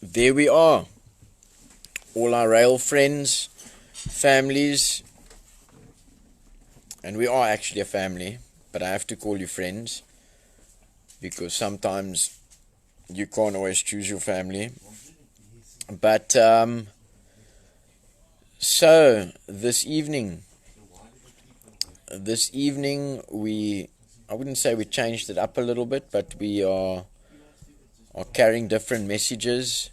There we are. All our RAEL friends, families, and we are actually a family, but I have to call you friends because sometimes you can't always choose your family. But so this evening I wouldn't say we changed it up a little bit, but we are carrying different messages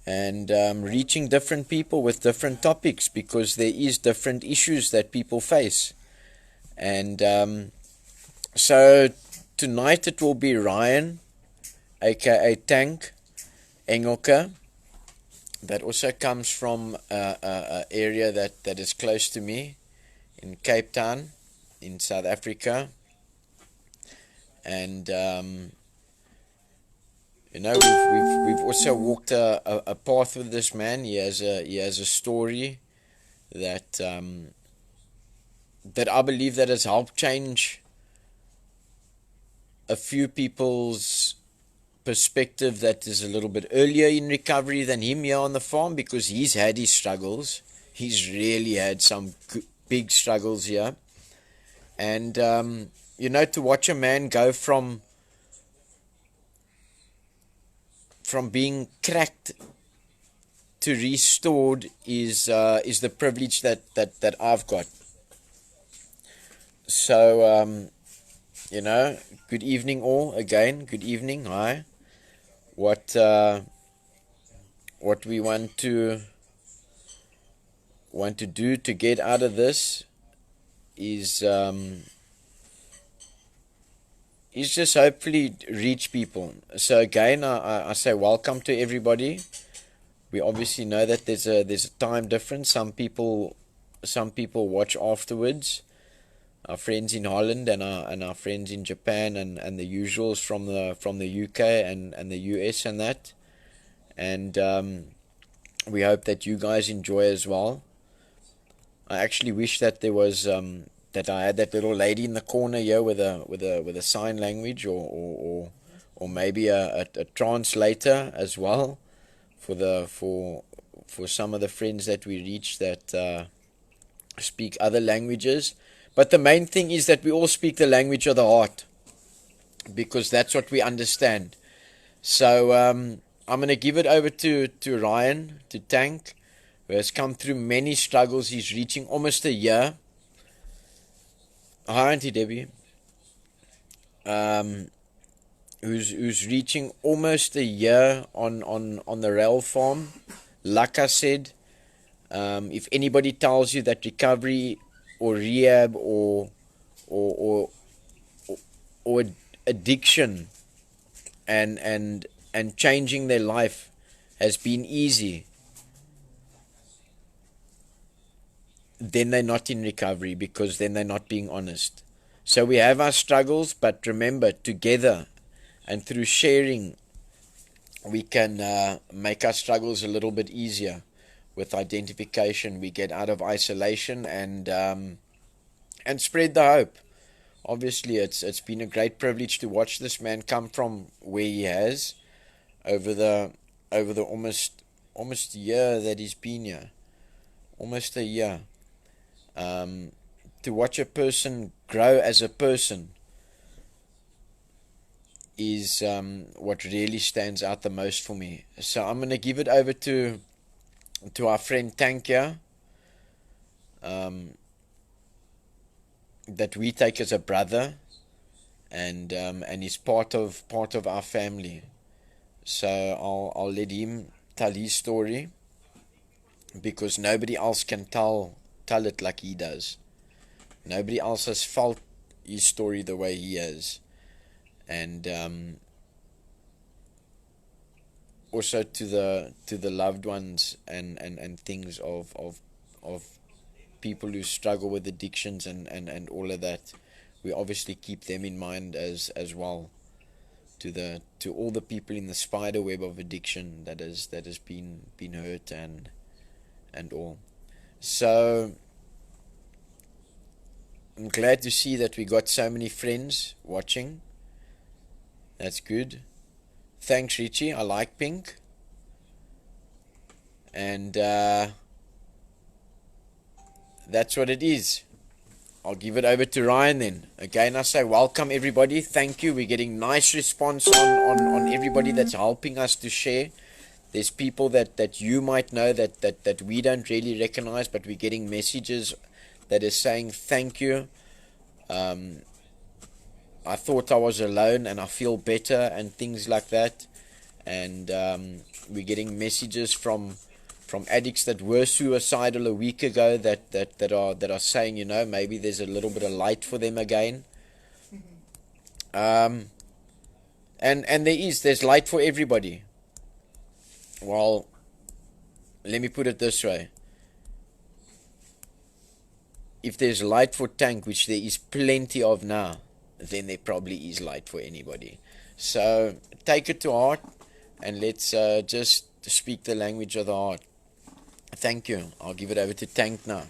and reaching different people with different topics because there is different issues that people face. And so tonight it will be Ryan, aka Tank Engelke, that also comes from a area that is close to me in Cape Town in South Africa. And we've also walked a path with this man. He has a story that I believe that has helped change a few people's perspective that is a little bit earlier in recovery than him here on the farm, because he's had his struggles. He's really had some big struggles here. And to watch a man go from being cracked to restored is the privilege that I've got. So good evening all again. Good evening. Hi. What we want to do to get out of this is just hopefully reach people. So again, I say welcome to everybody. We obviously know that there's a time difference. Some people watch afterwards. Our friends in Holland and our friends in Japan and the usuals from the UK and the US and that. And we hope that you guys enjoy as well. I actually wish that there was that I had that little lady in the corner here with a sign language or maybe a translator as well for some of the friends that we reach that speak other languages. But the main thing is that we all speak the language of the heart, because that's what we understand. So I'm going to give it over to Ryan, to Tank, who has come through many struggles. He's reaching almost a year. Hi, Auntie Debbie. Who's reaching almost a year on the RAEL farm. Like I said, if anybody tells you that recovery or rehab or addiction and changing their life has been easy, then they're not in recovery, because then they're not being honest. So we have our struggles, but remember, together and through sharing, we can make our struggles a little bit easier. With identification, we get out of isolation and spread the hope. Obviously, it's been a great privilege to watch this man come from where he has over the almost year that he's been here, almost a year. To watch a person grow as a person is what really stands out the most for me. So I'm going to give it over to our friend Tank here, that we take as a brother, and he's part of our family. So I'll let him tell his story, because nobody else can tell it like he does. Nobody else has felt his story the way he has. And also to the loved ones and things of people who struggle with addictions and all of that. We obviously keep them in mind as well. To all the people in the spider web of addiction that has been hurt and all. So I'm glad to see that we got so many friends watching. That's good. Thanks, Richie. I like pink. And that's what it is. I'll give it over to Ryan then. Again, I say welcome everybody. Thank you. We're getting nice response on everybody that's helping us to share. There's people that you might know that we don't really recognize, but we're getting messages that is saying thank you. I thought I was alone and I feel better and things like that. And we're getting messages from addicts that were suicidal a week ago that are saying, you know, maybe there's a little bit of light for them again. And there's light for everybody. Well, let me put it this way. If there's light for Tank, which there is plenty of now, then there probably is light for anybody. So take it to heart and let's just speak the language of the heart. Thank you. I'll give it over to Tank now.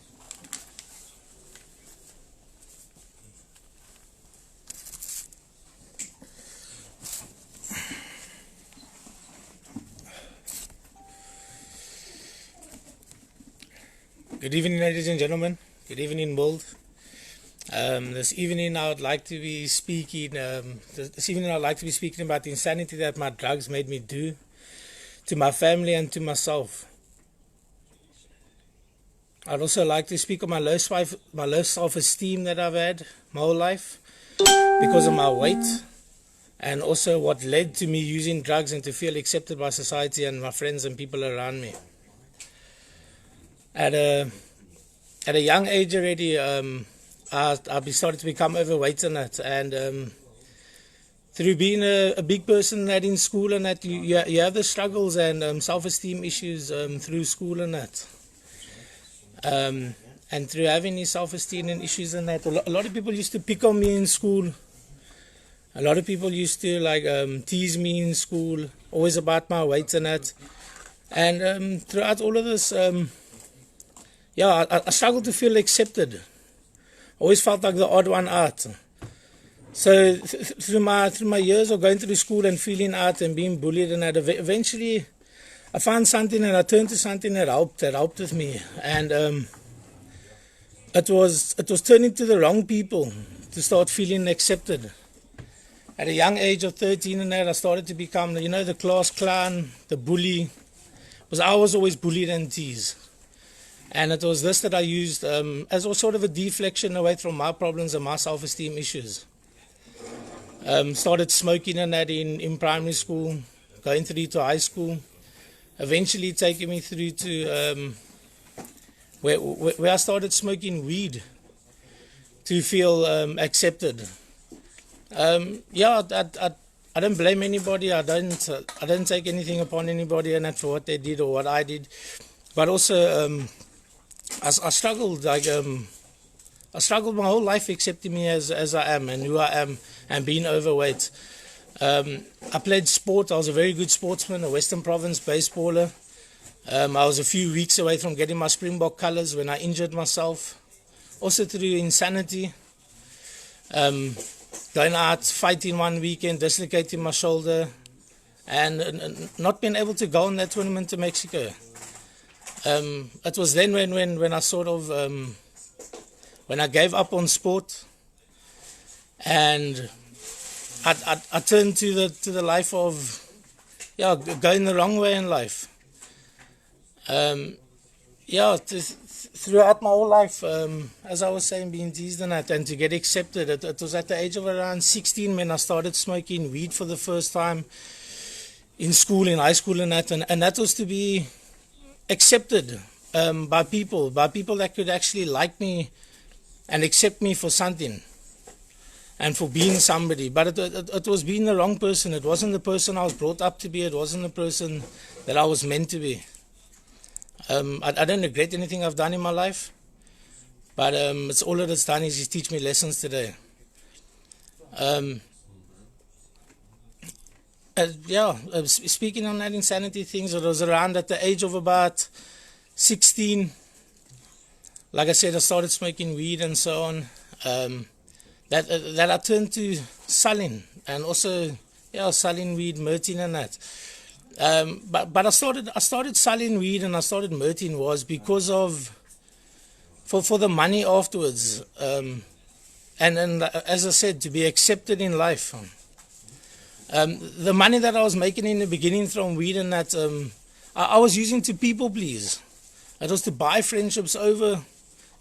Good evening, ladies and gentlemen. Good evening, world. This evening I would like to be speaking. About the insanity that my drugs made me do to my family and to myself. I'd also like to speak on my low self-esteem that I've had my whole life because of my weight, and also what led to me using drugs and to feel accepted by society and my friends and people around me. At a young age already, I started to become overweight and that, and through being a big person that in school and that, you have the struggles and self-esteem issues through school and that, and through having these self-esteem and issues and that, a lot of people used to pick on me in school. A lot of people used to tease me in school, always about my weight and that, and throughout all of this, I struggled to feel accepted. Always felt like the odd one out. So through my years of going through school and feeling out and being bullied and that, eventually I found something and I turned to something that helped with me. And it was turning to the wrong people to start feeling accepted. At a young age of 13 and that, I started to become, the class clown, the bully. Because I was always bullied and teased. And it was this that I used as a sort of a deflection away from my problems and my self-esteem issues. Started smoking and that in primary school, going through to high school, eventually taking me through to where I started smoking weed to feel accepted. I don't blame anybody. I don't take anything upon anybody and that for what they did or what I did, but also I struggled. I struggled my whole life accepting me as I am and who I am and being overweight. I played sport. I was a very good sportsman, a Western Province baseballer. I was a few weeks away from getting my Springbok colours when I injured myself. Also through insanity. Going out fighting one weekend, dislocating my shoulder, and not being able to go on that tournament to Mexico. It was then when I sort of when I gave up on sport, and I turned to the life of going the wrong way in life. Throughout my whole life, as I was saying, being teased and that, and to get accepted, it was at the age of around 16 when I started smoking weed for the first time in school, in high school and that, and that was to be accepted by people that could actually like me and accept me for something and for being somebody. But it was being the wrong person. It wasn't the person I was brought up to be. It wasn't the person that I was meant to be. I don't regret anything I've done in my life, but it's all that it's done is just teach me lessons today. Speaking on that insanity things, it was around at the age of about 16. Like I said, I started smoking weed and so on. That I turned to selling, and also selling weed, merching and that. But I started selling weed and I started murting was because of for the money afterwards. And as I said, to be accepted in life. The money that I was making in the beginning from weed and that, I was using to people please. It was to buy friendships over,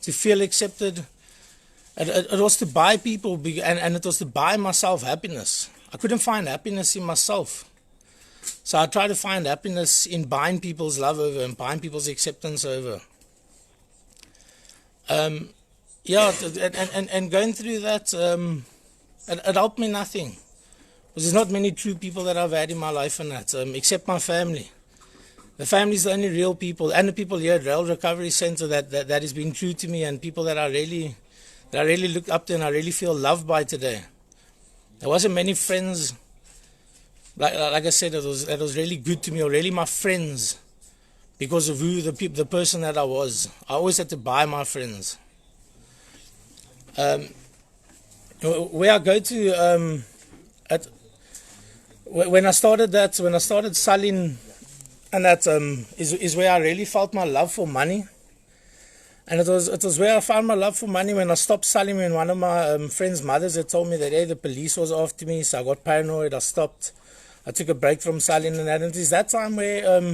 to feel accepted. It was to buy people, and it was to buy myself happiness. I couldn't find happiness in myself. So I tried to find happiness in buying people's love over and buying people's acceptance over. Yeah, and going through that, it helped me nothing. Because there's not many true people that I've had in my life and that, except my family. The family is the only real people, and the people here at RAEL Recovery Center that has been true to me, and people that I really look up to and I really feel loved by today. There wasn't many friends, like I said, that was really good to me, or really my friends, because of who the person that I was. I always had to buy my friends. Where I go to, when I started selling, and that is where I really felt my love for money. And it was where I found my love for money when I stopped selling. When one of my friends' mothers had told me that, hey, the police was after me, so I got paranoid. I stopped. I took a break from selling, and it is that time where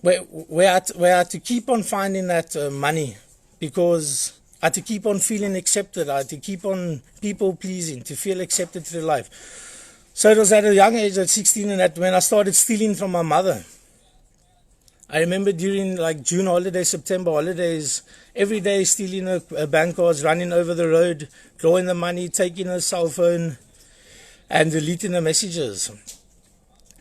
I had to keep on finding that money, because I had to keep on feeling accepted. I had to keep on people pleasing to feel accepted through life. So it was at a young age, at 16, and that when I started stealing from my mother. I remember during like June holidays, September holidays, every day stealing her bank cards, running over the road, drawing the money, taking her cell phone, and deleting the messages.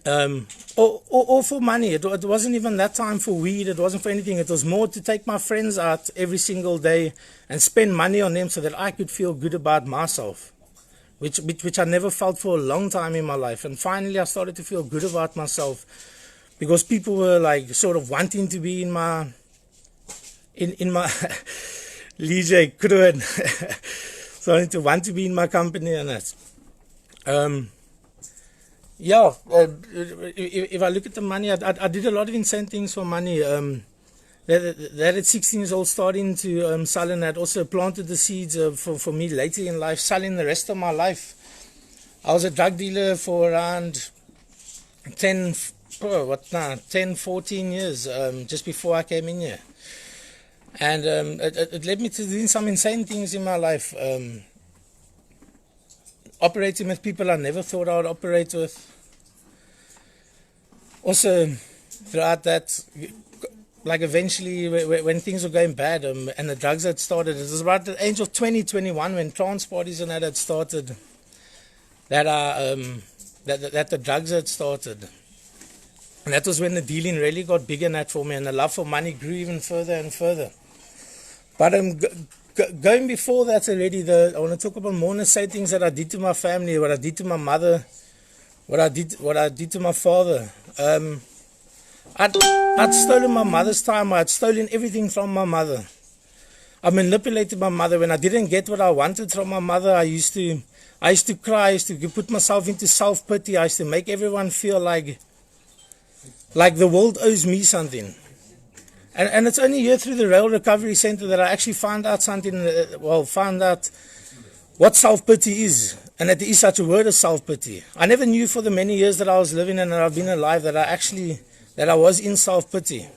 All for money. It wasn't even that time for weed. It wasn't for anything. It was more to take my friends out every single day and spend money on them so that I could feel good about myself, which I never felt for a long time in my life. And finally I started to feel good about myself, because people were like sort of wanting to be in my Lee Kruin, starting to want to be in my company and that. If I look at the money, I did a lot of insane things for money. That at 16 years old, starting to sell, and that also planted the seeds for me later in life, selling the rest of my life. I was a drug dealer for around 10, 14 years, just before I came in here. And it led me to doing some insane things in my life. Operating with people I never thought I would operate with. Also, throughout that, like eventually when things were going bad and the drugs had started, it was about the age of 2021 when trans parties and that had started, that the drugs had started. And that was when the dealing really got bigger and that for me, and the love for money grew even further and further. But going before that already, I want to talk about more than say things that I did to my family, what I did to my mother, what I did to my father. I'd stolen my mother's time. I'd stolen everything from my mother. I manipulated my mother. When I didn't get what I wanted from my mother, I used to cry. I used to put myself into self-pity. I used to make everyone feel like the world owes me something. And it's only here through the RAEL Recovery Center that I actually found out found out what self-pity is, and that there is such a word as self-pity. I never knew for the many years that I was living and that I've been alive that I was in self-pity.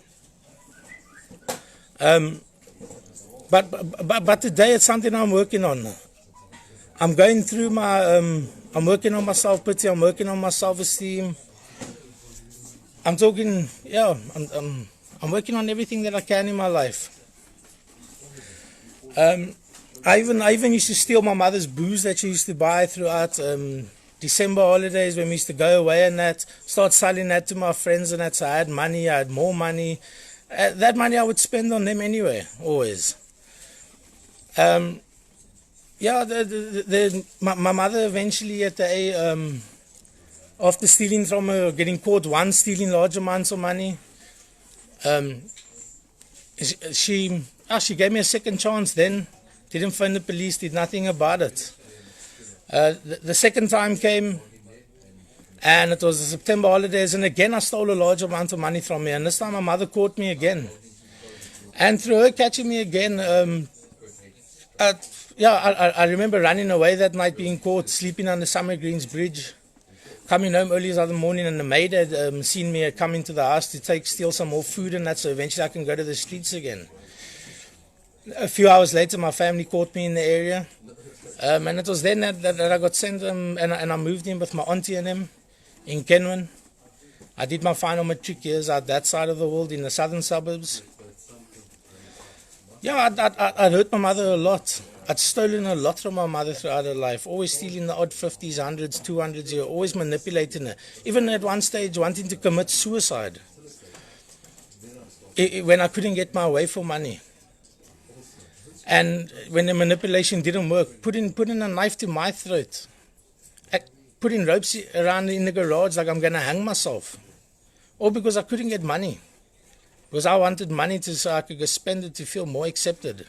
But today it's something I'm working on. I'm going through I'm working on my self-pity, I'm working on my self-esteem. I'm working on everything that I can in my life. I even used to steal my mother's booze that she used to buy throughout December holidays when we used to go away and that. Start selling that to my friends and that. So I had money, I had more money. That money I would spend on them anyway, always. My mother eventually after stealing from her, getting caught once stealing large amounts of money, she gave me a second chance then. Didn't phone the police, did nothing about it. The second time came, And it was the September holidays, and again I stole a large amount of money from her. And this time my mother caught me again. And through her catching me again, I remember running away that night, being caught, sleeping on the Summer Greens Bridge, coming home early as the morning, and the maid had seen me come into the house to steal some more food and that, so eventually I can go to the streets again. A few hours later, my family caught me in the area, and it was then that I got sent, and I moved in with my auntie and him in Kenwan. I did my final matric years out that side of the world in the southern suburbs. Yeah, I'd hurt my mother a lot. I'd stolen a lot from my mother throughout her life, always stealing the odd 50s, 100s, 200s, always manipulating her. Even at one stage wanting to commit suicide when I couldn't get my way for money. And when the manipulation didn't work, putting a knife to my throat, putting ropes around in the garage like I'm going to hang myself. All because I couldn't get money. Because I wanted money so I could go spend it to feel more accepted.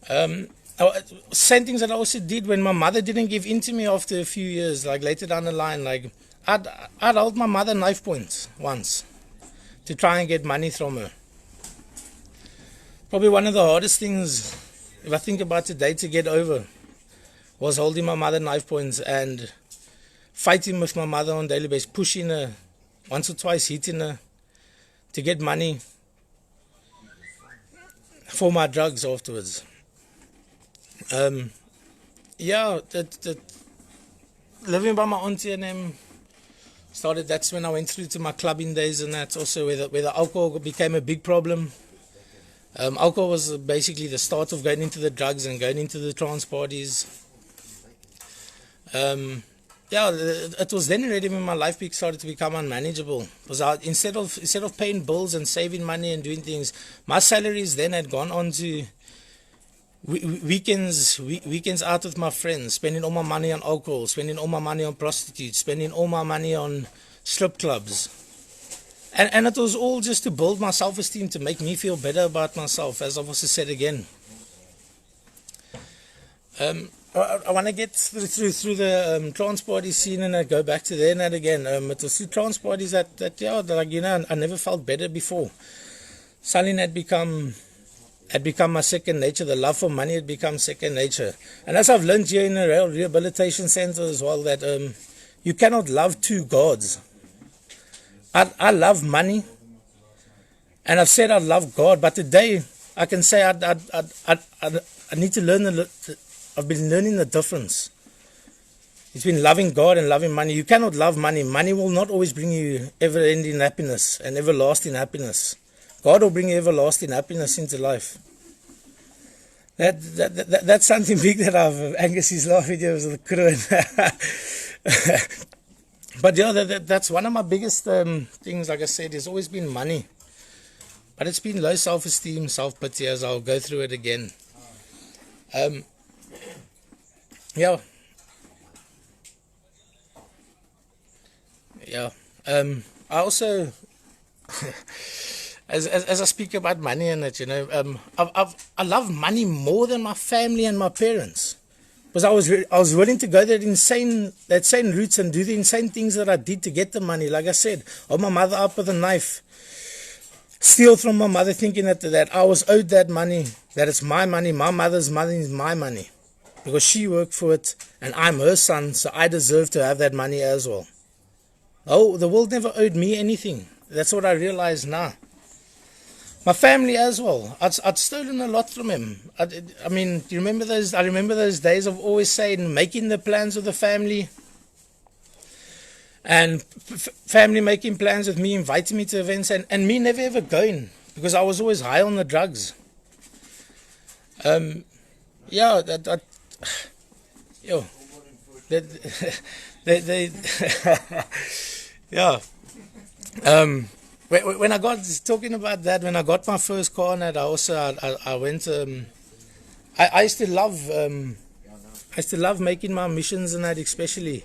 Same things that I also did when my mother didn't give in to me after a few years, like later down the line. Like I'd hold my mother knife points once to try and get money from her. Probably one of the hardest things, if I think about today, to get over was holding my mother knife points and fighting with my mother on a daily basis, pushing her, once or twice hitting her, to get money for my drugs afterwards. Living by my auntie and them started. That's when I went through to my clubbing days, and that's also where the alcohol became a big problem. Alcohol was basically the start of going into the drugs and going into the trance parties. It was then already when my life started to become unmanageable. Because instead of paying bills and saving money and doing things, my salaries then had gone on to weekends out with my friends, spending all my money on alcohol, spending all my money on prostitutes, spending all my money on strip clubs. And it was all just to build my self-esteem, to make me feel better about myself, as I've also said again. I want to get through the trance party scene and go back to there and that again. It was through trance parties that I never felt better before. Selling had become my second nature. The love for money had become second nature. And as I've learned here in the RAEL Rehabilitation Center as well, that you cannot love two gods. I love money, and I've said I love God, but today I can say I need to learn I've been learning the difference between loving God and loving money. You cannot love money. Money will not always bring you ever-ending happiness and everlasting happiness. God will bring you everlasting happiness into life. That's something big that Angus is laughing here with the crew. But yeah, that's one of my biggest things. Like I said, it's always been money, but it's been low self-esteem, self-pity, as I'll go through it again. I also, as I speak about money and it, I love money more than my family and my parents. Because I was willing to go that insane routes and do the insane things that I did to get the money. Like I said, hold my mother up with a knife, steal from my mother, thinking that I was owed that money, that it's my money, my mother's money is my money, because she worked for it and I'm her son, so I deserve to have that money as well. Oh, the world never owed me anything. That's what I realize now. My family as well. I'd stolen a lot from him. I mean, do you remember those? I remember those days of always saying, making the plans with the family, and family making plans with me, inviting me to events, and me never ever going because I was always high on the drugs. When I got talking about that, when I got my first car, and that I went. I used to love making my missions and that, especially.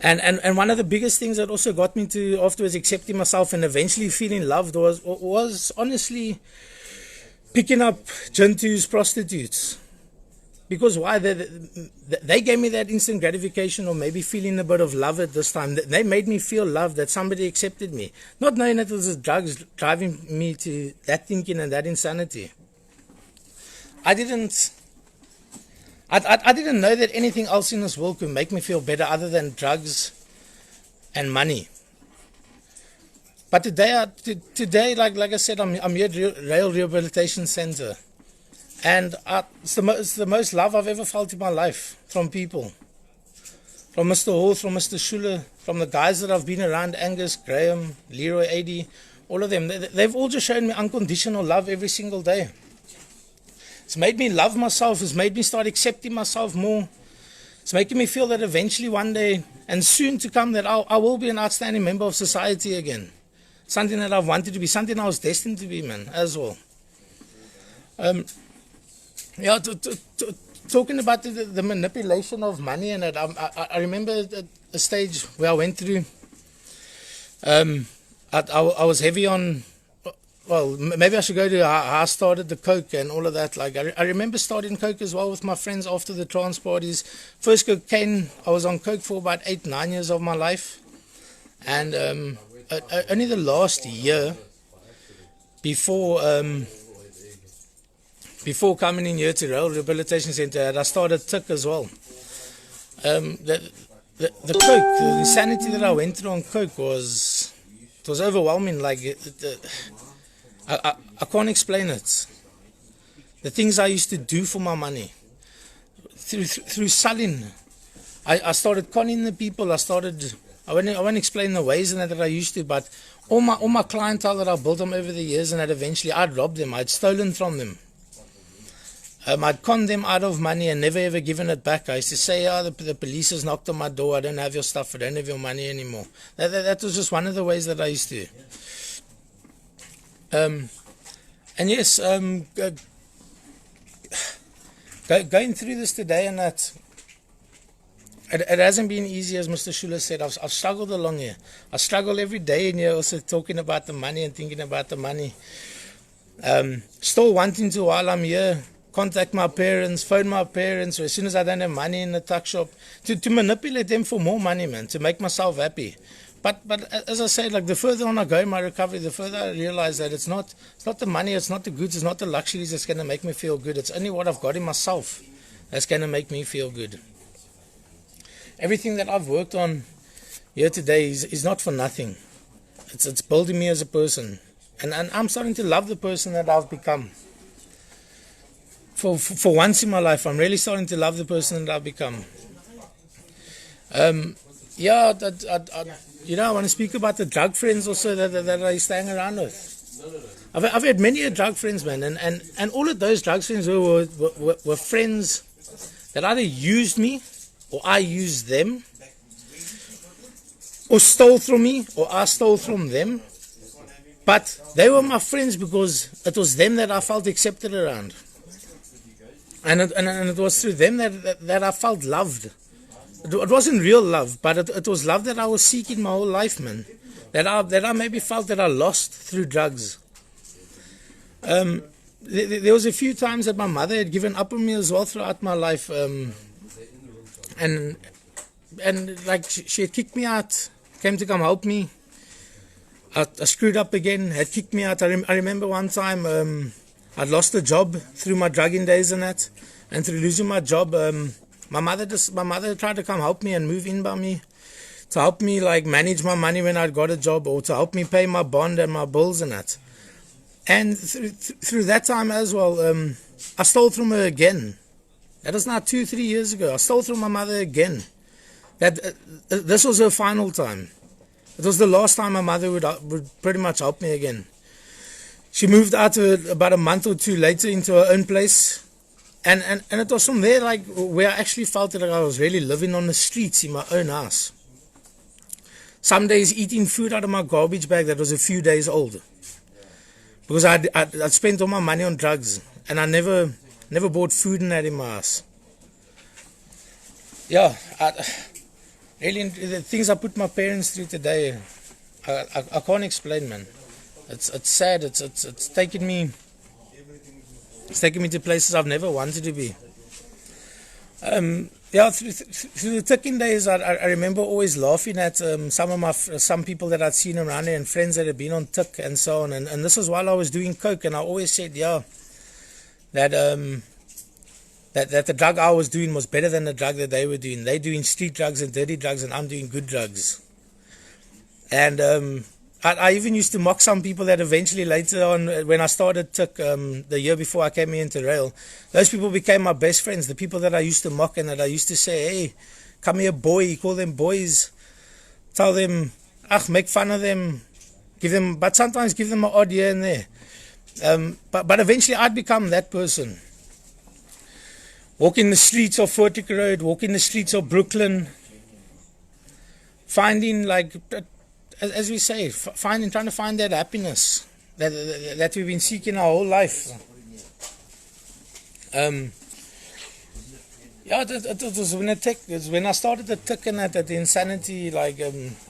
And one of the biggest things that also got me to afterwards accepting myself and eventually feeling loved was honestly picking up Jintu's prostitutes. because why? They gave me that instant gratification, or maybe feeling a bit of love at this time. They made me feel loved, that somebody accepted me. Not knowing that it was the drugs driving me to that thinking and that insanity. I didn't know that anything else in this world could make me feel better other than drugs and money. But today, like I said, I'm here at RAEL Rehabilitation Center. And it's the most love I've ever felt in my life from people. From Mr. Hall, from Mr. Schuler, from the guys that I've been around, Angus, Graham, Leroy, Adi, all of them. They've all just shown me unconditional love every single day. It's made me love myself. It's made me start accepting myself more. It's making me feel that eventually one day, and soon to come, that I will be an outstanding member of society again. Something that I've wanted to be, something I was destined to be, man, as well. Yeah, talking about the manipulation of money and that, I remember a stage where I went through, I was heavy on, well, maybe I should go to how I started the coke and all of that. Like I remember starting coke as well with my friends after the trance parties. First cocaine, I was on coke for about 8-9 years of my life. And only the last year before coming in here to RAEL Rehabilitation Center, I started TIC as well. The coke, the insanity that I went through on coke was overwhelming. Like I can't explain it. The things I used to do for my money, through selling, I started conning the people. I won't explain the ways in that I used to, but all my clientele that I built them over the years, and that eventually I'd robbed them, I'd stolen from them. I'd conned them out of money and never ever given it back. I used to say, the police has knocked on my door, I don't have your stuff, I don't have your money anymore. That was just one of the ways that I used to. And yes, going through this today and that, it hasn't been easy, as Mr. Schuler said. I've struggled along here. I struggle every day in here, also talking about the money and thinking about the money. Still wanting to, while I'm here, contact my parents, phone my parents, or as soon as I don't have money in the tuck shop, to manipulate them for more money, man, to make myself happy. But as I said, like the further on I go in my recovery, the further I realize that it's not the money, it's not the goods, it's not the luxuries that's going to make me feel good. It's only what I've got in myself that's going to make me feel good. Everything that I've worked on here today is not for nothing. It's building me as a person. And I'm starting to love the person that I've become. For once in my life, I'm really starting to love the person that I've become. Yeah, I want to speak about the drug friends also that I used to hang around with. I've had many drug friends, man, and all of those drug friends were friends that either used me, or I used them, or stole from me, or I stole from them. But they were my friends because it was them that I felt accepted around. And it was through them that I felt loved. It wasn't real love, but it was love that I was seeking my whole life, man. That I maybe felt that I lost through drugs. There was a few times that my mother had given up on me as well throughout my life. And like she had kicked me out, came to come help me. I screwed up again, had kicked me out. I remember one time I'd lost a job through my drugging days and that, and through losing my job, my mother tried to come help me and move in by me, to help me like manage my money when I'd got a job, or to help me pay my bond and my bills and that. And through that time as well, I stole from her again. That was now 2-3 years ago. I stole from my mother again. This was her final time. It was the last time my mother would pretty much help me again. She moved out about a month or two later into her own place. And it was from there like where I actually felt that I was really living on the streets in my own house. Some days eating food out of my garbage bag that was a few days old. Because I'd spent all my money on drugs. And I never bought food in that in my house. Yeah, really, the things I put my parents through today, I can't explain, man. It's sad. It's taken me to places I've never wanted to be. Yeah, through the ticking days, I remember always laughing at some people that I'd seen around there and friends that had been on tick and so on. And this was while I was doing coke, and I always said, yeah, that that the drug I was doing was better than the drug that they were doing. They doing street drugs and dirty drugs, and I'm doing good drugs. And I even used to mock some people that eventually later on, when I started TIC the year before I came into RAEL, those people became my best friends. The people that I used to mock and that I used to say, hey, come here, boy, call them boys, tell them, make fun of them, but sometimes give them an odd here and there. But eventually I'd become that person. Walk in the streets of Fortic Road, walk in the streets of Brooklyn, finding, like, as we say, trying to find that happiness that we've been seeking our whole life. Yeah, it was when I started the tick and that the insanity, like,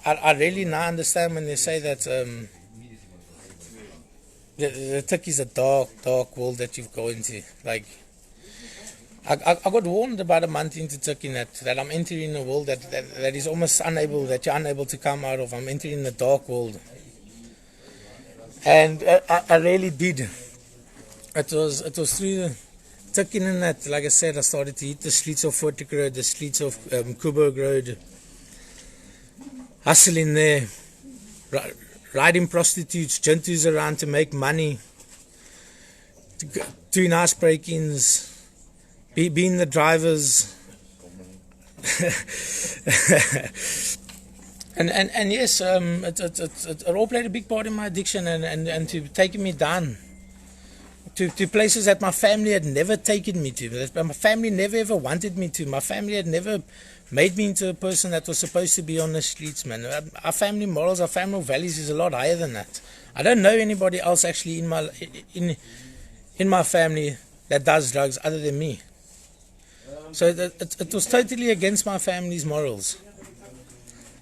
I really now understand when they say that the tick is a dark, dark world that you've gone into. Like, I got warned about a month into taking that I'm entering a world that is almost unable, that you're unable to come out of. I'm entering a dark world. And I really did. It was through the taking in that, like I said, I started to hit the streets of Fortic Road, the streets of Coburg Road, hustling there, riding prostitutes, juntos around to make money, doing house break-ins, being the drivers, and yes, it all played a big part in my addiction and to taking me down to places that my family had never taken me to, that my family never ever wanted me to. My family had never made me into a person that was supposed to be on the streets, man. Our family morals, our family values is a lot higher than that. I don't know anybody else actually in my family that does drugs other than me. So it was totally against my family's morals.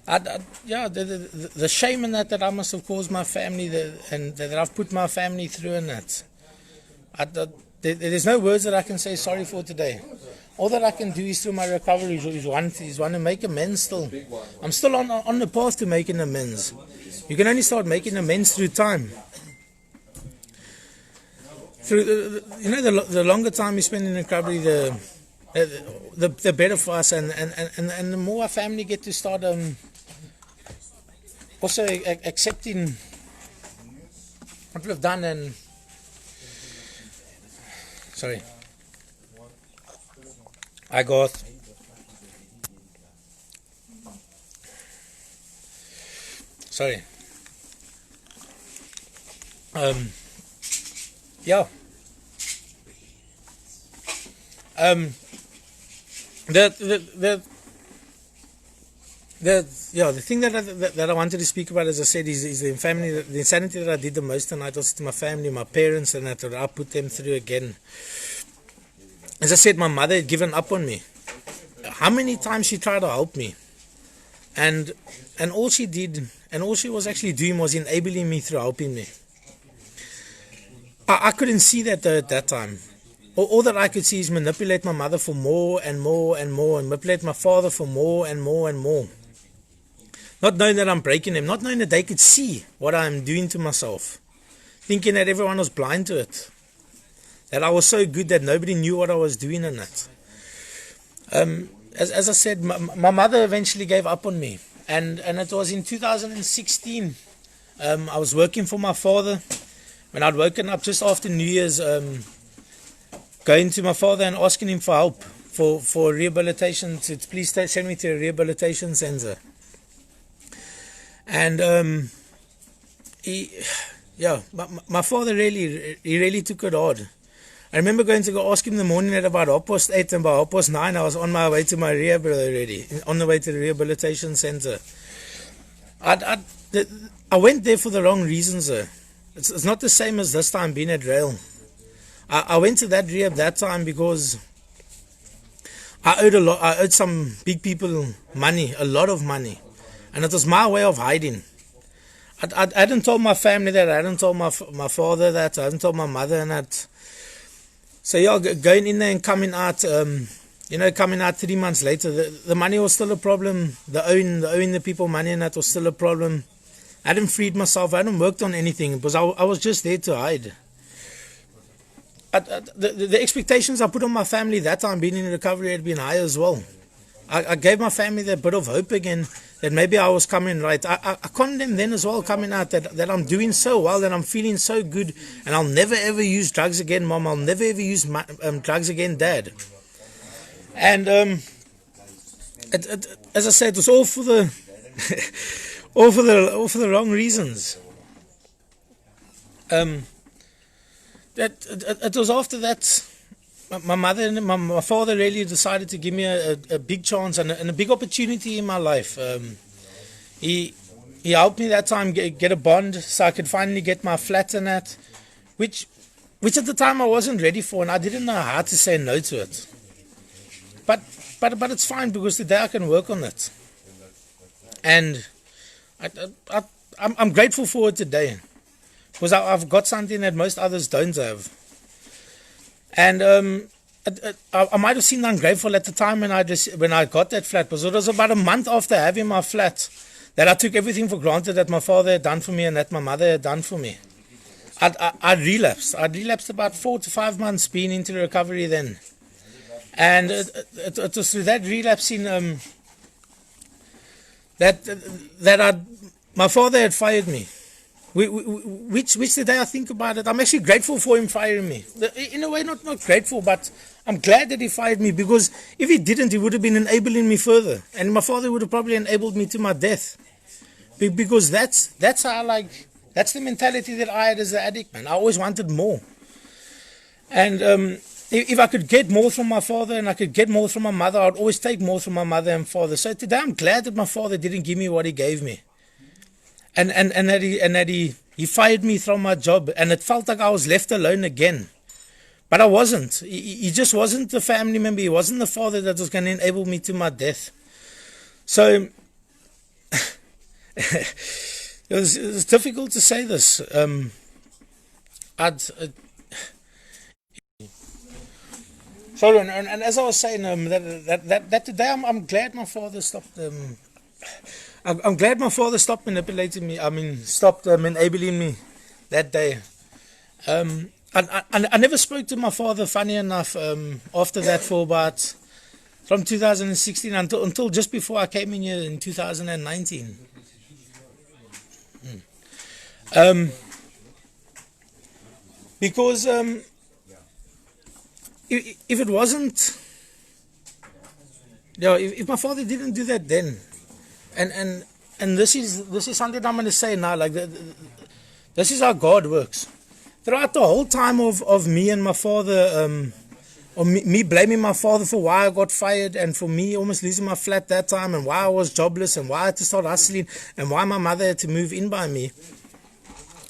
The shame in that I must have caused my family, and that I've put my family through in that. There's no words that I can say sorry for today. All that I can do is through my recovery is one to make amends still. I'm still on the path to making amends. You can only start making amends through time. Through the longer time you spend in recovery, the better for us, and the more our family get to start also accepting what we've done. And sorry, I got sorry. Yeah. The thing that I wanted to speak about, as I said, is the insanity that I did the most tonight was to my family, my parents, and that I put them through again. As I said, my mother had given up on me. How many times she tried to help me, and all she did, and all she was actually doing was enabling me through helping me. I couldn't see that though at that time. All that I could see is manipulate my mother for more and more and more, and manipulate my father for more and more and more. Not knowing that I'm breaking them, not knowing that they could see what I'm doing to myself. Thinking that everyone was blind to it. That I was so good that nobody knew what I was doing in it. As I said, my mother eventually gave up on me. And it was in 2016. I was working for my father. When I'd woken up just after New Year's, going to my father and asking him for help for rehabilitation, to please send me to a rehabilitation center. And my father really took it hard. I remember going to go ask him in the morning at about 8:30, and by 9:30 I was on my way to my rehab already, on the way to the rehabilitation center. I went there for the wrong reasons, sir. It's not the same as this time being at RAEL. I went to that rehab that time because I owed some big people money, a lot of money. And it was my way of hiding. I hadn't told my family that, I hadn't told my father that, I hadn't told my mother and that. So yeah, going in there and coming out, coming out 3 months later, the money was still a problem. The owing the people money and that was still a problem. I hadn't freed myself. I hadn't worked on anything because I was just there to hide. The expectations I put on my family that time being in recovery had been high as well. I gave my family that bit of hope again that maybe I was coming right. I conned them then as well coming out that I'm doing so well, that I'm feeling so good, and I'll never ever use drugs again, Mom. I'll never ever use drugs again, Dad. And as I said, it was all for the all for the wrong reasons. It was after that my mother and my father really decided to give me a big chance and a big opportunity in my life. He helped me that time get a bond so I could finally get my flat and that, which at the time I wasn't ready for, and I didn't know how to say no to it. But it's fine because today I can work on it, and I'm grateful for it today because I've got something that most others don't have. And I might have seemed ungrateful at the time when I got that flat, because it was about a month after having my flat that I took everything for granted that my father had done for me and that my mother had done for me. I relapsed. I relapsed about 4 to 5 months being into recovery then. And it was through that relapsing my father had fired me. Which today I think about it, I'm actually grateful for him firing me. In a way, not grateful, but I'm glad that he fired me, because if he didn't, he would have been enabling me further. And my father would have probably enabled me to my death. Because that's the mentality that I had as an addict, man. I always wanted more. And if I could get more from my father and I could get more from my mother, I'd always take more from my mother and father. So today I'm glad that my father didn't give me what he gave me. And that he fired me from my job, and it felt like I was left alone again. But I wasn't. He just wasn't the family member. He wasn't the father that was going to enable me to my death. So it was difficult to say this. Sorry, and as I was saying, that today I'm glad my father stopped. I'm glad my father stopped manipulating me. Stopped enabling me that day. I never spoke to my father, funny enough, after that for about from 2016 until just before I came in here in 2019. Because if it wasn't, if my father didn't do that then. And this is something I'm going to say now. Like this is how God works. Throughout the whole time of me and my father, or me blaming my father for why I got fired, and for me almost losing my flat that time, and why I was jobless, and why I had to start hustling, and why my mother had to move in by me.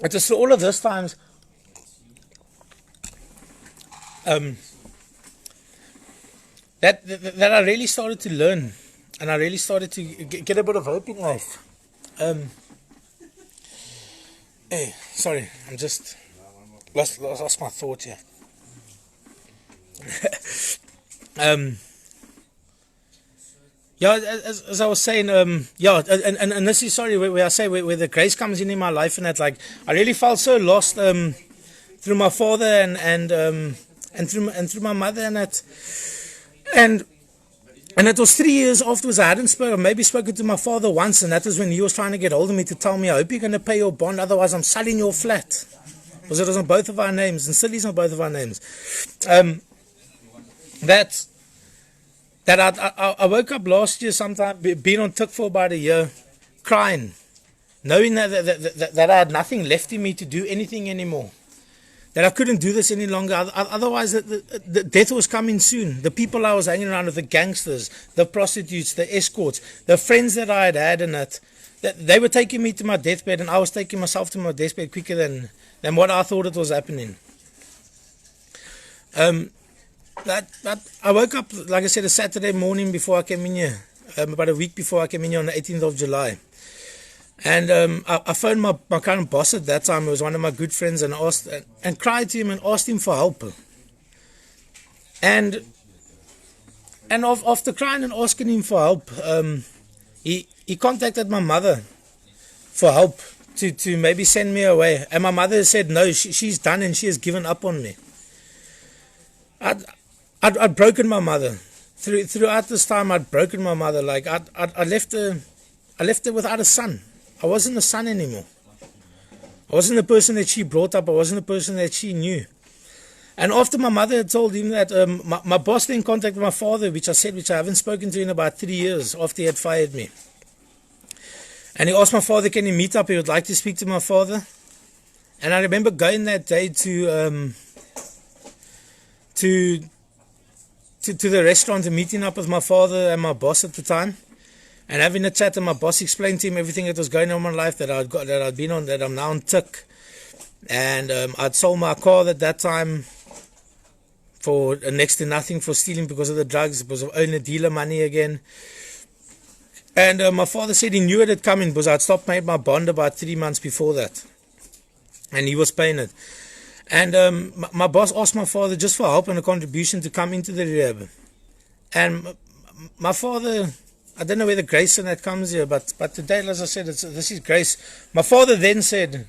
It was through all of those times that I really started to learn. And I really started to get a bit of hope in life. Hey, sorry, I'm just lost my thought here. As I was saying, and this is sorry where I say where the grace comes in my life, and that, like, I really felt so lost through my father and through my mother and that, and it was 3 years afterwards I hadn't spoken to my father once, and that was when he was trying to get hold of me to tell me, I hope you're going to pay your bond, otherwise I'm selling your flat. Because it was on both of our names, and still is on both of our names. That I woke up last year sometime, being on tick for about a year, crying, knowing that I had nothing left in me to do anything anymore. That I couldn't do this any longer. Otherwise, the death was coming soon. The people I was hanging around with, the gangsters, the prostitutes, the escorts, the friends that I had in it, that they were taking me to my deathbed, and I was taking myself to my deathbed quicker than what I thought it was happening. I woke up, like I said, a Saturday morning before I came in here, about a week before I came in here on the 18th of July. And I phoned my current boss at that time. It was one of my good friends, and asked and cried to him and asked him for help. And and after crying and asking him for help, he contacted my mother for help to maybe send me away. And my mother said, no, she's done and she has given up on me. I'd broken my mother. Throughout this time, I'd broken my mother. Like, I left her without a son. I wasn't a son anymore. I wasn't the person that she brought up. I wasn't the person that she knew. And after my mother had told him that, my boss then contacted my father, which I haven't spoken to in about 3 years after he had fired me. And he asked my father, can he meet up? He would like to speak to my father. And I remember going that day to the restaurant and meeting up with my father and my boss at the time, and having a chat. And my boss explained to him everything that was going on in my life, that I'm now on tick, and I'd sold my car at that time for next to nothing for stealing because of the drugs, because of owner dealer money again. And my father said he knew it had come in because I'd stopped paying my bond about 3 months before that, and he was paying it. And my boss asked my father just for help and a contribution to come into the rehab. And my father, I don't know where the grace in that comes here, but today, as I said, this is grace. My father then said,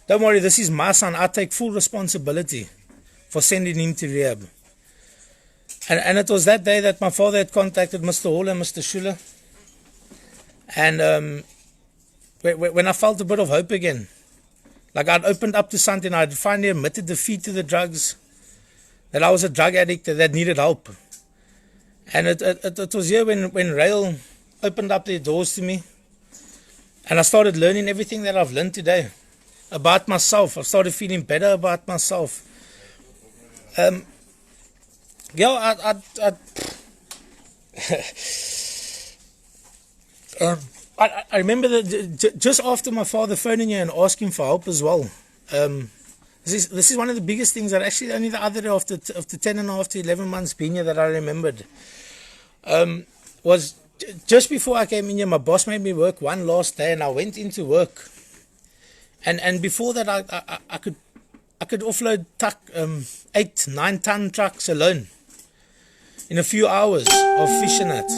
don't worry, this is my son. I take full responsibility for sending him to rehab. And it was that day that my father had contacted Mr. Hall and Mr. Schuller. And when I felt a bit of hope again, like I'd opened up to something, I'd finally admitted defeat to the drugs, that I was a drug addict that needed help. And it was here when RAEL opened up their doors to me, and I started learning everything that I've learned today about myself. I started feeling better about myself. I remember that just after my father phoning you and asking for help as well. This is one of the biggest things that actually only the other day after 10 and a half to 11 months being here that I remembered. Was just before I came in here, my boss made me work one last day, and I went into work. And before that, I could offload 8-9 ton trucks alone in a few hours of fishing it.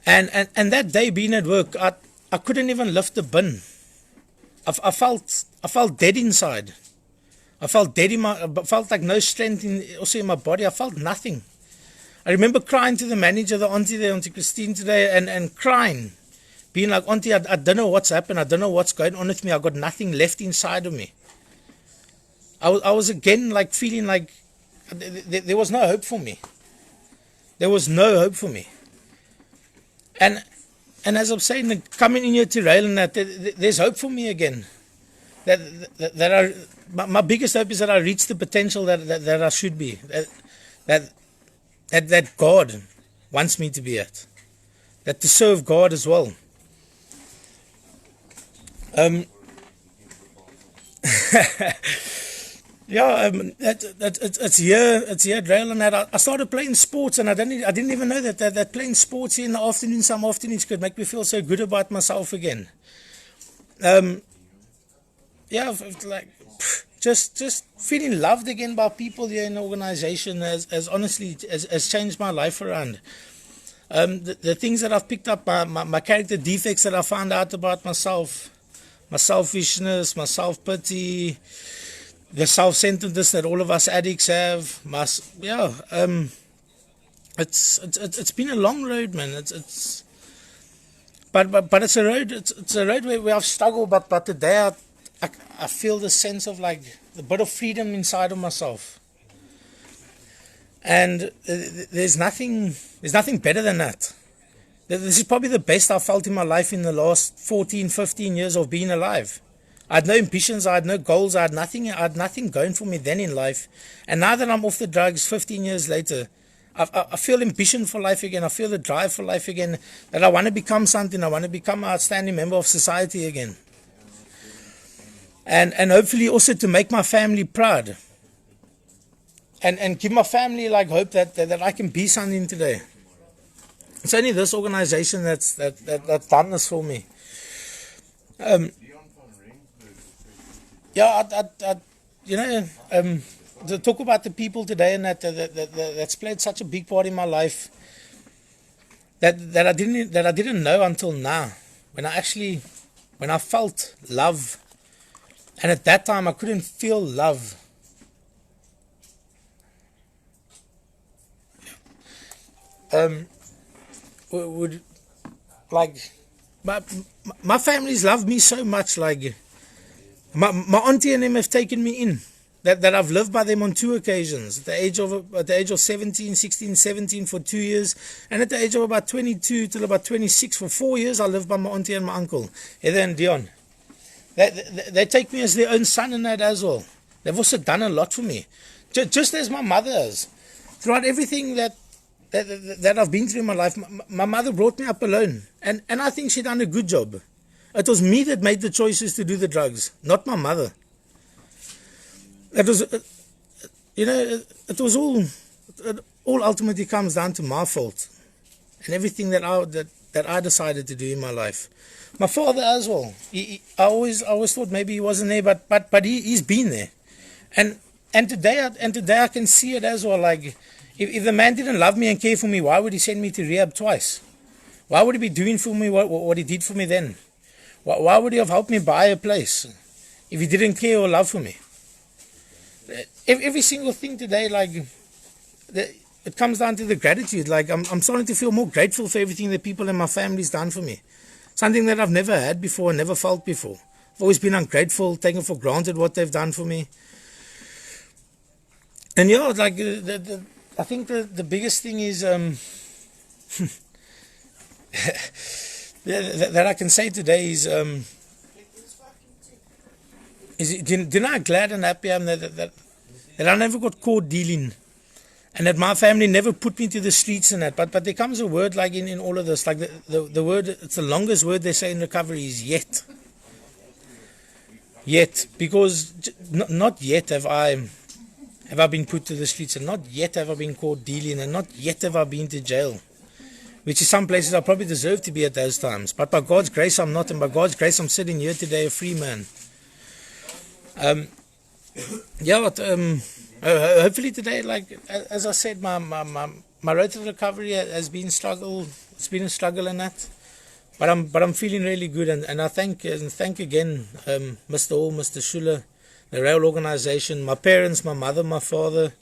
And that day being at work, I couldn't even lift the bin. I felt dead inside. I felt dead I felt like no strength in my body. I felt nothing. I remember crying to the manager, the auntie there, Auntie Christine today, and crying, being like, Auntie, I don't know what's happened. I don't know what's going on with me. I've got nothing left inside of me. I was again like feeling like there was no hope for me. There was no hope for me. And as I'm saying, coming in here to RAEL and that, there's hope for me again. My biggest hope is that I reach the potential that I should be. That God wants me to be at. That to serve God as well. It's here at RAEL and that. I started playing sports, and I didn't even know that playing sports in the afternoon, some afternoons, could make me feel so good about myself again. Just feeling loved again by people here in the organization has honestly changed my life around. The things that I've picked up, my character defects that I found out about myself, my selfishness, my self-pity, the self-centeredness that all of us addicts have. It's been a long road, man. But it's a road. It's a road where I've struggled. But today I feel the sense of like a bit of freedom inside of myself. And there's nothing better than that. This is probably the best I've felt in my life in the last 14, 15 years of being alive. I had no ambitions, I had no goals, I had nothing going for me then in life. And now that I'm off the drugs 15 years later, I feel ambition for life again. I feel the drive for life again, that I want to become something. I want to become an outstanding member of society again. And hopefully also to make my family proud. And give my family like hope that I can be something today. It's only this organization that's done this for me. to talk about the people today and that's played such a big part in my life that I didn't know until now, when I felt love, and at that time I couldn't feel love. Would like my family's loved me so much, like my auntie and them have taken me in. That I've lived by them on 2 occasions, at the age of 17, 16, 17 for 2 years, and at the age of about 22 till about 26 for 4 years I lived by my auntie and my uncle, Heather and Dion. They take me as their own son in that as well. They've also done a lot for me, just as my mother has. Throughout everything that I've been through in my life, my mother brought me up alone, and I think she done a good job. It was me that made the choices to do the drugs, not my mother. It was, it was all ultimately comes down to my fault, and everything that I decided to do in my life. My father as well. I always thought maybe he wasn't there, but he's been there, and today I can see it as well. Like if the man didn't love me and care for me, why would he send me to rehab twice? Why would he be doing for me what he did for me then? Why would he have helped me buy a place if he didn't care or love for me? Every single thing today, like it comes down to the gratitude. Like I'm starting to feel more grateful for everything that people in my family's done for me. Something that I've never had before, never felt before. I've always been ungrateful, taken for granted what they've done for me. And yeah, like I think the biggest thing is that I can say today is do not glad and happy I'm that I never got caught dealing, and that my family never put me to the streets and that. But there comes a word like in all of this, like the word, it's the longest word they say in recovery is yet. Yet, because not yet have I been put to the streets, and not yet have I been caught dealing, and not yet have I been to jail, which is some places I probably deserve to be at those times. But by God's grace I'm not, and by God's grace I'm sitting here today a free man. Hopefully today, like as I said, my road to recovery has been a struggle. It's been a struggle in that, but I'm feeling really good, and I thank again Mr. Hall, Mr. Schuller, the RAEL organization, my parents, my mother, my father,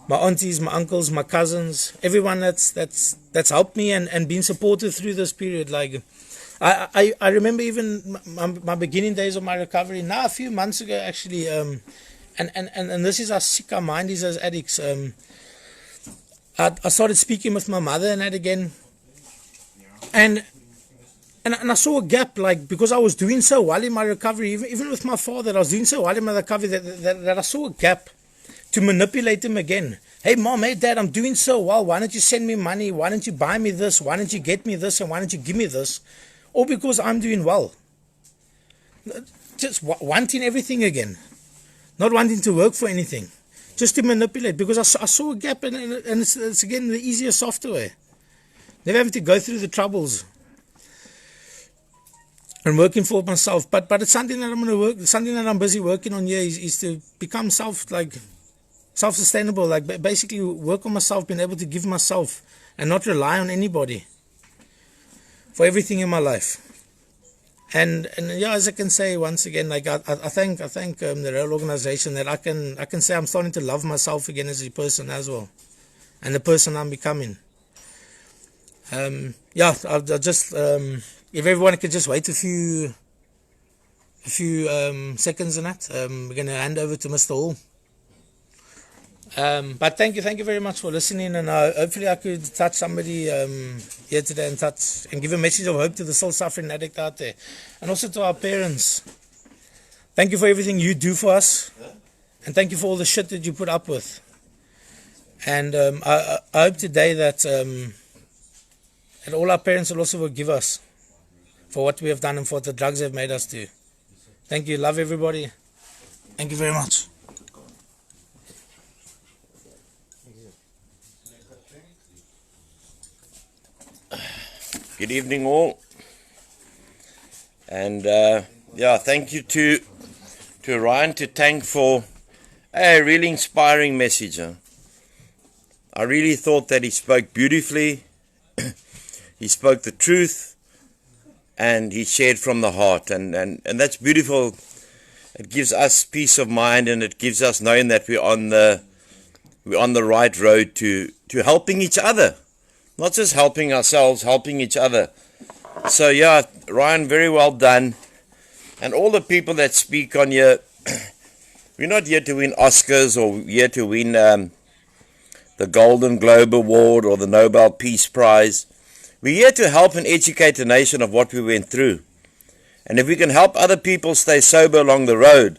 my aunties, my uncles, my cousins, everyone that's helped me and been supportive through this period. Like I remember even my beginning days of my recovery, now a few months ago actually, and this is how sick our mind is as addicts. I started speaking with my mother and that again, and I saw a gap, like, because I was doing so well in my recovery, even with my father, I was doing so well in my recovery that I saw a gap to manipulate him again. Hey mom, hey dad, I'm doing so well, why don't you send me money, why don't you buy me this, why don't you get me this, and why don't you give me this? All because I'm doing well. Just wanting everything again, not wanting to work for anything, just to manipulate, because I saw a gap, and it's again the easier software. Never having to go through the troubles and working for myself, but it's something that I'm going to work, something that I'm busy working on here is to become self-sustainable, like basically work on myself, being able to give myself and not rely on anybody for everything in my life. And yeah, as I can say once again, like I thank the RAEL organization that I can say I'm starting to love myself again as a person as well, and the person I'm becoming. I'll just if everyone could just wait a few seconds on that, we're going to hand over to Mr. Hall. But thank you very much for listening, and hopefully I could touch somebody here today and give a message of hope to the still suffering addict out there, and also to our parents. Thank you for everything you do for us, and thank you for all the shit that you put up with. And I hope today that all our parents will also forgive us for what we have done and for what the drugs have made us do. Thank you. Love everybody. Thank you very much. Good evening all, and thank you to Ryan, to Tank for A really inspiring message. Huh? I really thought that he spoke beautifully. He spoke the truth, and he shared from the heart, and that's beautiful. It gives us peace of mind, and it gives us knowing that we're on the right road to helping each other, not just helping ourselves, helping each other. So yeah, Ryan, very well done, and all the people that speak on here. We're not here to win Oscars or here to win the Golden Globe Award or the Nobel Peace Prize. We're here to help and educate the nation of what we went through. And if we can help other people stay sober along the road,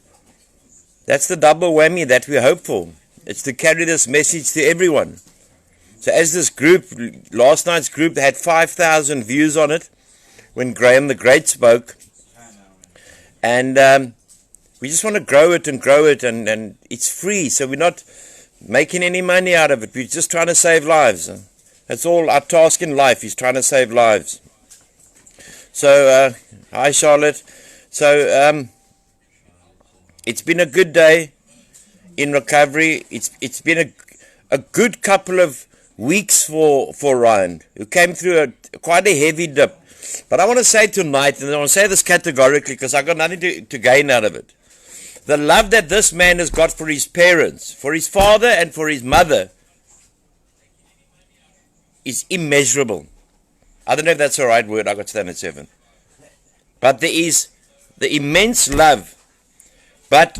that's the double whammy that we hope for. It's to carry this message to everyone. So as this group, last night's group had 5,000 views on it when Graham the Great spoke. And we just want to grow it, and it's free, so we're not making any money out of it. We're just trying to save lives. That's all our task in life, is trying to save lives. So, hi Charlotte. So, it's been a good day in recovery. It's been a good couple of weeks for Ryan, who came through quite a heavy dip. But I want to say tonight, and I want to say this categorically because I got nothing to gain out of it. The love that this man has got for his parents, for his father and for his mother, is immeasurable. I don't know if that's the right word, I got stand at 7. But there is the immense love. But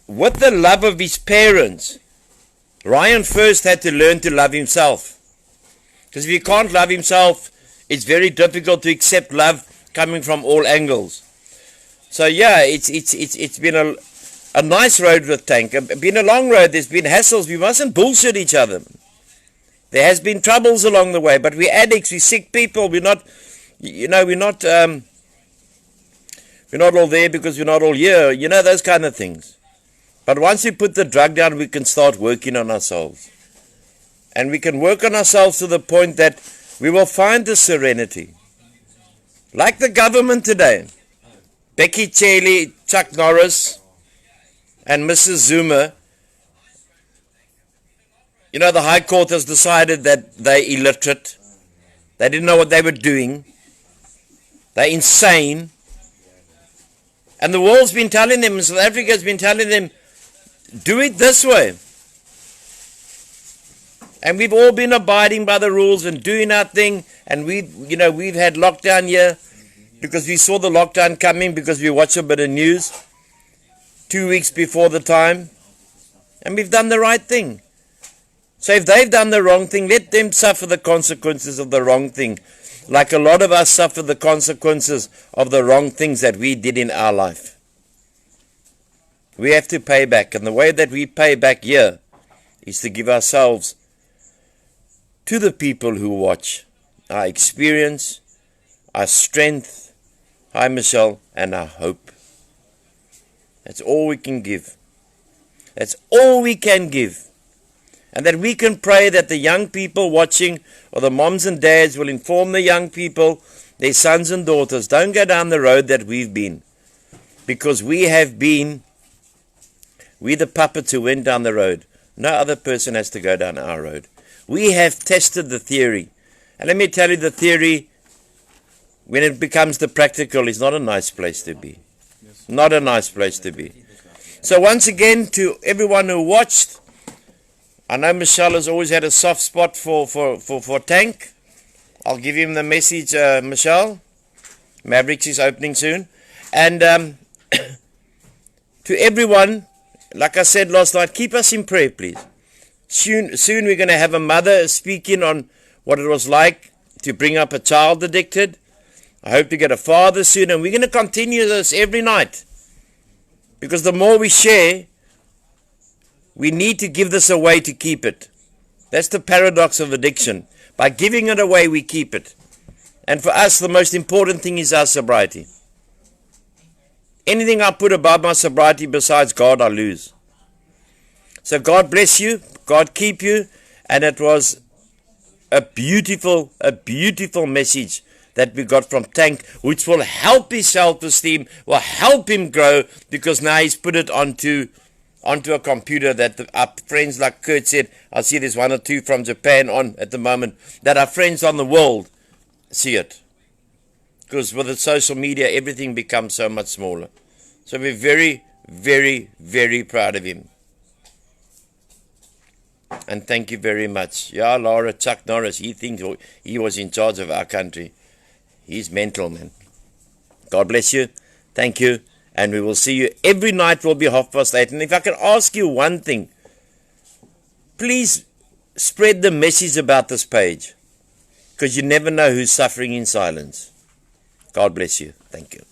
with the love of his parents, Ryan first had to learn to love himself. Because if he can't love himself, it's very difficult to accept love coming from all angles. So yeah, it's been a nice road with Tank. It's been a long road. There's been hassles. We mustn't bullshit each other. There has been troubles along the way, but we're addicts. We're sick people. We're not all there because we're not all here. Those kind of things. But once we put the drug down, we can start working on ourselves. And we can work on ourselves to the point that we will find the serenity. Like the government today. Becky Chaley, Chuck Norris, and Mrs. Zuma, the High Court has decided that they're illiterate. They didn't know what they were doing. They're insane. And the world's been telling them, South Africa's been telling them, do it this way. And we've all been abiding by the rules and doing our thing. And we've had lockdown here because we saw the lockdown coming because we watched a bit of news 2 weeks before the time, and we've done the right thing. So if they've done the wrong thing, let them suffer the consequences of the wrong thing, like a lot of us suffer the consequences of the wrong things that we did in our life. We have to pay back, and the way that we pay back here is to give ourselves to the people who watch, our experience, our strength, hi Michelle, and our hope. That's all we can give. That's all we can give. And that we can pray that the young people watching, or the moms and dads, will inform the young people, their sons and daughters, don't go down the road that we've been. Because we're the puppets who went down the road. No other person has to go down our road. We have tested the theory. And let me tell you, the theory, when it becomes the practical, is not a nice place to be. Not a nice place to be. So once again, to everyone who watched, I know Michelle has always had a soft spot for Tank. I'll give him the message, Michelle. Mavericks is opening soon. And to everyone, like I said last night, keep us in prayer, please. Soon we're going to have a mother speaking on what it was like to bring up a child addicted. I hope to get a father soon, and we're going to continue this every night. Because the more we share, we need to give this away to keep it. That's the paradox of addiction. By giving it away, we keep it. And for us, the most important thing is our sobriety. Anything I put above my sobriety besides God, I lose. So God bless you, God keep you, and it was a beautiful message that we got from Tank, which will help his self-esteem, will help him grow, because now he's put it onto onto a computer that our friends, like Kurt said, I see there's 1 or 2 from Japan on at the moment, that our friends on the world see it. Because with the social media, everything becomes so much smaller. So we're very, very, very proud of him. And thank you very much. Yeah, Laura, Chuck Norris, he thinks he was in charge of our country. He's mental, man. God bless you. Thank you. And we will see you every night. Will be 8:30. And if I can ask you one thing, please spread the message about this page, because you never know who's suffering in silence. God bless you. Thank you.